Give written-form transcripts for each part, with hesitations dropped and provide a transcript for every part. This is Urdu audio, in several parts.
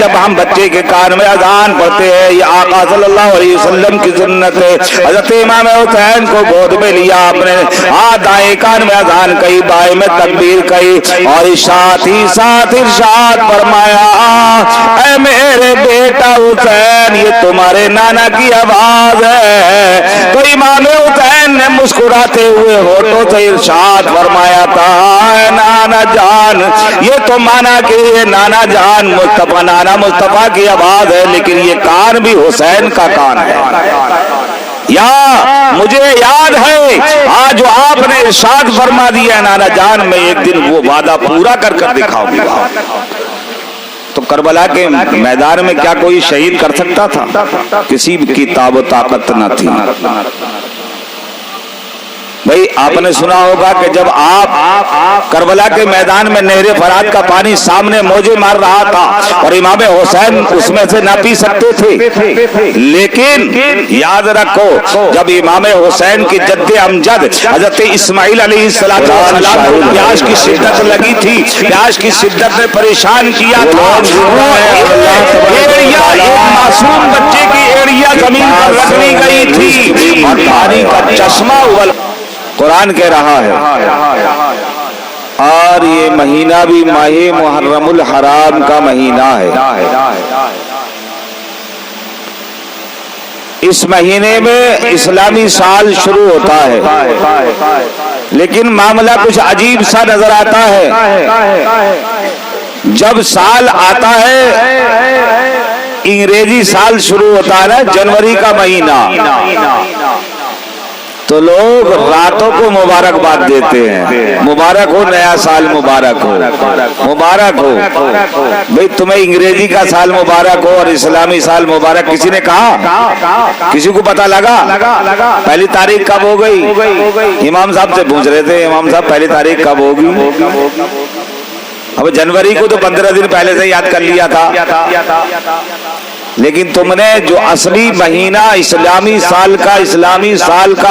جب ہم بچے کے کان میں اذان پڑھتے ہیں، یہ آقا صلی اللہ علیہ وسلم کی سنت ہے۔ حضرت امام حسین کو گود میں لیا آپ نے، دائیں کان میں اذان کہی، بائیں میں تکبیر کہی، اور ساتھ ہی ساتھ ارشاد فرمایا اے میرے بیٹا حسین، یہ تمہارے نانا کی آواز ہے۔ تو امام حسین نے مسکراتے ہوئے ہونٹوں سے ارشاد فرمایا تھا اے نانا جان، یہ تو مانا کہ یہ نانا جان مصطفیٰ، نانا مصطفیٰ کی آواز ہے، لیکن یہ کان بھی حسین کا کان ہے۔ یا مجھے یاد ہے آج جو آپ نے ارشاد فرما دیا نانا جان، میں ایک دن وہ وعدہ پورا کر دکھاؤں گا۔ تو کربلا کے میدان میں کیا کوئی شہید کر سکتا تھا؟ کسی کی طاقت و طاقت نہ تھی۔ بھئی آپ نے سنا ہوگا کہ جب آپ کربلا کے میدان میں نہر فرات کا پانی سامنے موجے مار رہا تھا اور امام حسین اس میں سے نہ پی سکتے تھے، لیکن یاد رکھو جب امام حسین کی جد امجد حضرت اسماعیل علیہ السلام کو پیاس کی شدت لگی تھی، پیاس کی شدت نے پریشان کیا تھا، ایک معصوم بچے کی ایڑیا زمین پر رکھ دی گئی تھی اور پانی کا چشمہ اگل۔ قرآن کہہ رہا ہے اور یہ مہینہ بھی ماہ محرم الحرام کا مہینہ ہے۔ اس مہینے میں اسلامی سال شروع ہوتا ہے، لیکن معاملہ کچھ عجیب سا نظر آتا ہے۔ جب سال آتا ہے، انگریزی سال شروع ہوتا ہے نا، جنوری کا مہینہ، تو لوگ راتوں کو مبارکباد دیتے ہیں، مبارک ہو نیا سال، مبارک ہو، مبارک ہو۔ بھئی تمہیں انگریزی کا سال مبارک ہو اور اسلامی سال مبارک کسی نے کہا؟ کسی کو پتہ لگا پہلی تاریخ کب ہو گئی؟ امام صاحب سے پوچھ رہے تھے، امام صاحب پہلی تاریخ کب ہوگی؟ اب جنوری کو تو 15 دن پہلے سے یاد کر لیا تھا، لیکن تم نے جو اصلی مہینہ اسلامی سال کا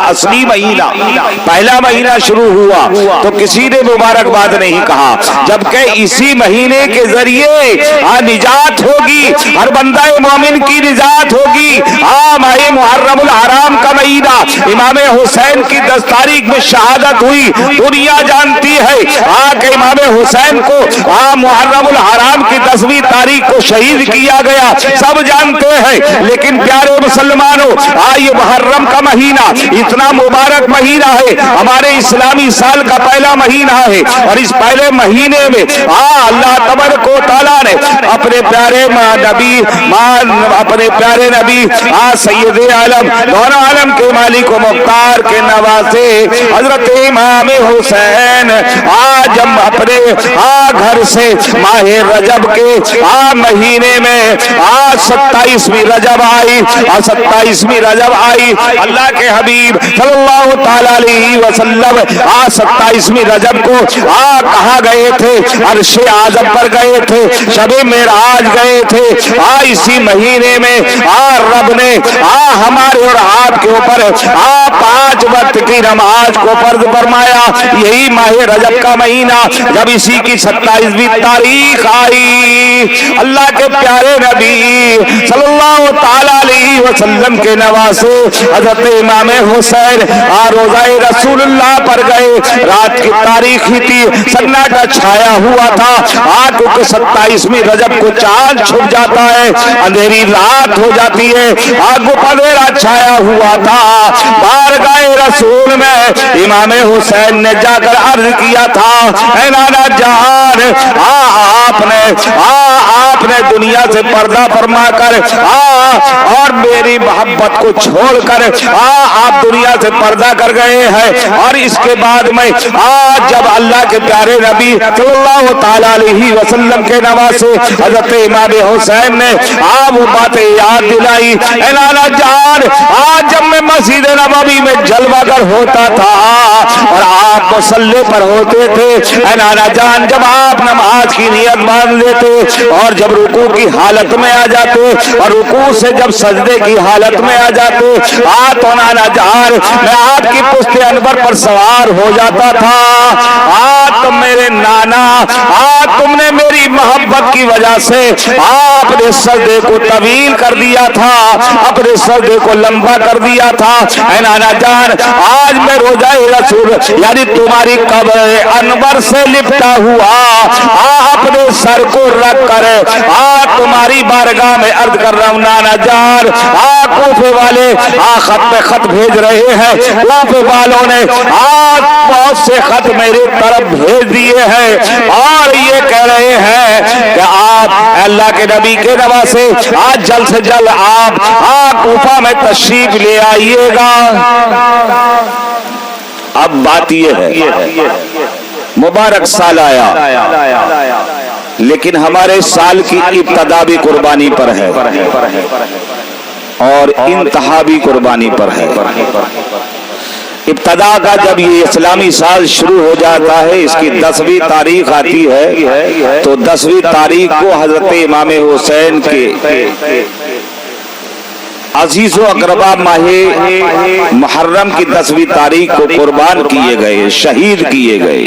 اصلی مہینہ پہلا مہینہ شروع ہوا تو کسی نے مبارکباد نہیں کہا، جبکہ اسی مہینے کے ذریعے نجات ہوگی، ہر بندہ مومن کی نجات ہوگی۔ ماہ محرم الحرام کا مہینہ، امام حسین کی 10 تاریخ میں شہادت ہوئی، دنیا جانتی ہے کہ امام حسین کو محرم الحرام کی 10ویں تاریخ کو شہید کیا گیا، سب جانتے ہیں۔ لیکن پیارے مسلمانوں، یہ محرم کا مہینہ اتنا مبارک مہینہ ہے، ہمارے اسلامی سال کا پہلا مہینہ ہے، اور اس پہلے مہینے میں اللہ تبارک و تعالیٰ نے اپنے پیارے نبی سید عالم دون عالم کے مالک و مختار کے نواسے حضرت امام حسین جب اپنے گھر سے ماہ رجب کے مہینے میں 27ویں رجب آئی، اور 27ویں رجب آئی، اللہ کے حبیب صلی اللہ تعالی علیہ وسلم 27ویں رجب کو کہاں گئے تھے؟ عرش اعظم پر گئے تھے، شب معراج گئے تھے۔ اسی مہینے میں رب نے ہمارے اور آپ کے اوپر 5 وقت کی نماز کو فرض فرمایا، یہی ماہ رجب کا مہینہ جب اسی کی 27ویں تاریخ آئی، اللہ کے پیارے نبی صلی اللہ تعالی علیہ وسلم کے نواسے حضرت امام حسین روضہ رسول اللہ پر گئے۔ رات کی تاریخ ہی تھی، سناٹا چھایا ہوا تھا، کیونکہ 27ویں رجب کو چاند چھپ جاتا ہے، اندھیری رات ہو جاتی ہے، آگ اندھیرا چھایا ہوا تھا۔ بارگاہ رسول میں امام حسین نے جا کر عرض کیا تھا اے نانا جان، آپ نے دنیا سے پردہ فرما کر اور میری محبت کو چھوڑ کر آپ دنیا سے پردہ کر گئے ہیں، اور اس کے بعد میں جب اللہ کے پیارے نبی صلی اللہ تعالی علیہ وسلم کے نواسے حضرت امام حسین نے وہ باتیں یاد دلائی، اے نانا جان جب میں مسجد نبوی میں جلوہ گر ہوتا تھا اور آپ مصلی پر ہوتے تھے، اے نانا جان جب آپ آپ نماز کی نیت باندھ لیتے اور جب رکوع کی حالت میں آ جاتے اور رکوع سے جب سجدے کی حالت میں آ جاتے تو نانا جان میں آپ کی پشت انور پر سوار ہو جاتا تھا۔ تم میرے نانا تم نے میری محبت کی وجہ سے آپ نے سجدے کو طویل کر دیا تھا، اپنے سجدے کو لمبا کر دیا تھا۔ اے نانا جان آج میں روضہ رسول یعنی تمہاری قبر انور سے لپٹا ہوا اپنے سر کو رکھ کر تمہاری بارگاہ میں عرض کر رہا ہوں نانا جان کوفے والے خط پہ خط بھیج رہے ہیں، کوفے والوں نے بہت سے خط میری طرف بھیج دیے ہیں اور یہ کہہ رہے ہیں کہ آپ اللہ کے نبی کے نواسے آج جلد سے جلد آپ کوفہ میں تشریف لے آئیے گا۔ اب بات یہ ہے مبارک سال آیا لیکن ہمارے سال کی ابتدا بھی قربانی پر ہے اور انتہا بھی قربانی پر ہے۔ ابتدا کا جب یہ اسلامی سال شروع ہو جاتا ہے اس کی 10ویں تاریخ آتی ہے تو 10ویں تاریخ کو حضرت امام حسین کے عزیز و اقربا ماہ محرم کی 10ویں تاریخ کو قربان کیے گئے، شہید کیے گئے۔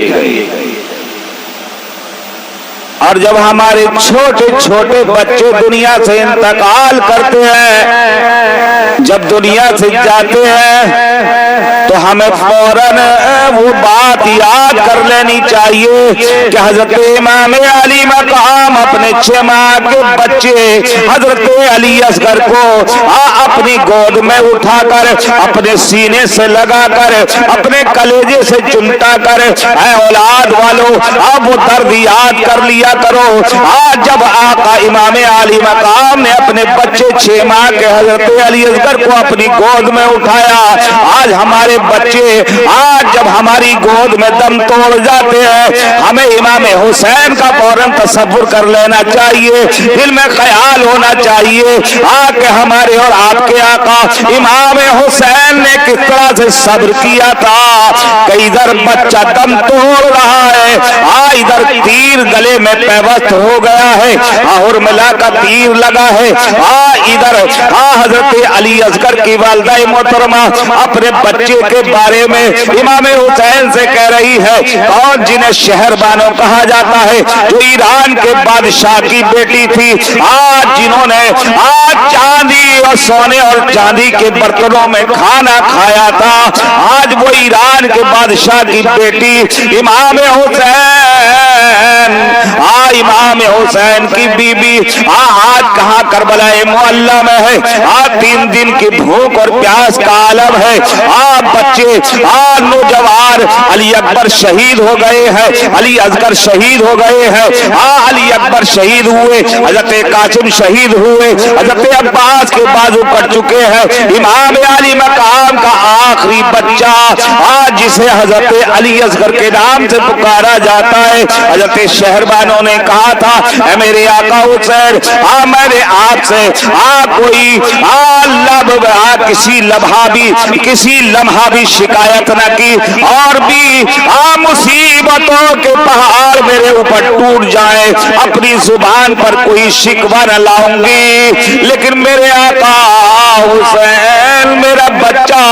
اور جب ہمارے چھوٹے چھوٹے بچے دنیا سے انتقال کرتے ہیں، جب دنیا سے جاتے ہیں تو ہمیں فوراً وہ بات یاد کر لینی چاہیے کہ حضرت امام علی مقام اپنے 6 ماہ کے بچے حضرت علی اصغر کو اپنی گود میں اٹھا کر اپنے سینے سے لگا کر اپنے کلیجے سے چمٹا کر اے اولاد والو اب وہ درد یاد کر لیا کرو۔ آج جب آقا امام علی مقام نے اپنے بچے 6 ماہ کے حضرت علی اصغر کو اپنی گود میں اٹھایا، آج ہمارے بچے آج جب ہماری گود میں دم توڑ جاتے ہیں ہمیں امام حسین کا فوراً تصور کر لینا چاہیے، دل میں خیال ہونا چاہیے کہ ہمارے اور آپ کے آقا امام حسین نے کس طرح سے صبر کیا تھا کہ ادھر بچہ دم توڑ رہا ہے، ادھر تیر گلے میں پیوست ہو گیا ہے، حرملہ کا تیر لگا ہے، ادھر حضرت علی اصغر کی والدہ محترمہ اپنے بچے کے بارے میں امام حسین سے کہہ رہی ہے کون جنہیں شہر بانو کہا جاتا ہے جو ایران کے بادشاہ کی بیٹی تھی، جنہوں نے چاندی اور سونے اور چاندی کے برتنوں میں کھانا کھایا تھا، آج وہ ایران کے بادشاہ کی بیٹی امام حسین کی بی بی آج کہاں کربلا معلی میں ہے، 3 دن کی بھوک اور پیاس کا عالم ہے، بچے نوجوان علی اکبر شہید ہو گئے ہیں، علی اصغر شہید ہو گئے ہیں، علی اکبر شہید ہوئے، حضرت قاسم شہید ہوئے، حضرت عباس کے بازو کٹ چکے ہیں، امام علی مقام کا آخری بچہ جسے حضرت علی اصغر کے نام سے پکارا جاتا ہے، حضرت شہربانوں نے کہا تھا اے میرے آقا حسین میں نے آپ سے کوئی کسی لمحہ بھی شکایت نہ کی اور بھی مصیبتوں کے پہاڑ میرے اوپر ٹوٹ جائیں اپنی زبان پر کوئی شکوہ نہ لاؤں گی، لیکن میرے آقا حسین میرا بچہ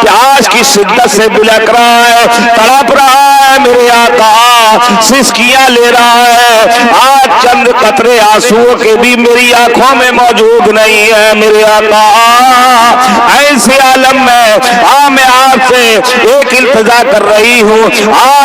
پیاس کی شدت سے بلک رہا ہے، تڑپ رہا ہے، میرے آقا سسکیاں لے رہا ہے، آج چند قطرے آنسو کے بھی میری آنکھوں میں موجود نہیں ہے، میرے آقا ایسے عالم میں آپ سے ایک التجا کر رہی ہوں،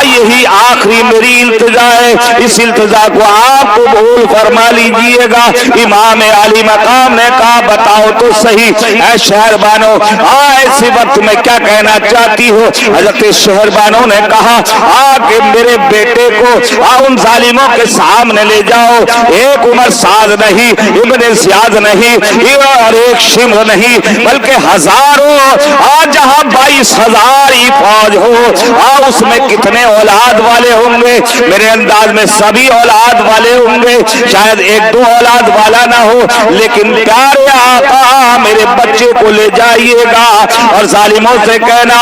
یہی آخری میری التجا ہے، اس التجا کو آپ قبول فرما لیجئے گا۔ امام علی مقام نے کہا بتاؤ تو صحیح اے شہربانو ایسے وقت میں کیا کہنا چاہتی ہو؟ حضرت شہربانو نے کہا کہ میرے بیٹے کو ان ظالموں کے سامنے لے جاؤ، ایک عمر ساز نہیں، ابن زیاد نہیں اور ایک شمر نہیں بلکہ ہزاروں جہاں 22,000 ہی فوج ہو، اس میں کتنے اولاد والے ہوں گے؟ میرے انداز میں سبھی اولاد والے ہوں گے، شاید 1-2 اولاد والا نہ ہو، لیکن پیارے آقا میرے بچے کو لے جائیے گا اور ظالموں سے کہنا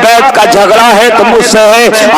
بیت کا جھگڑا ہے تو مجھ سے ہے،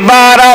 12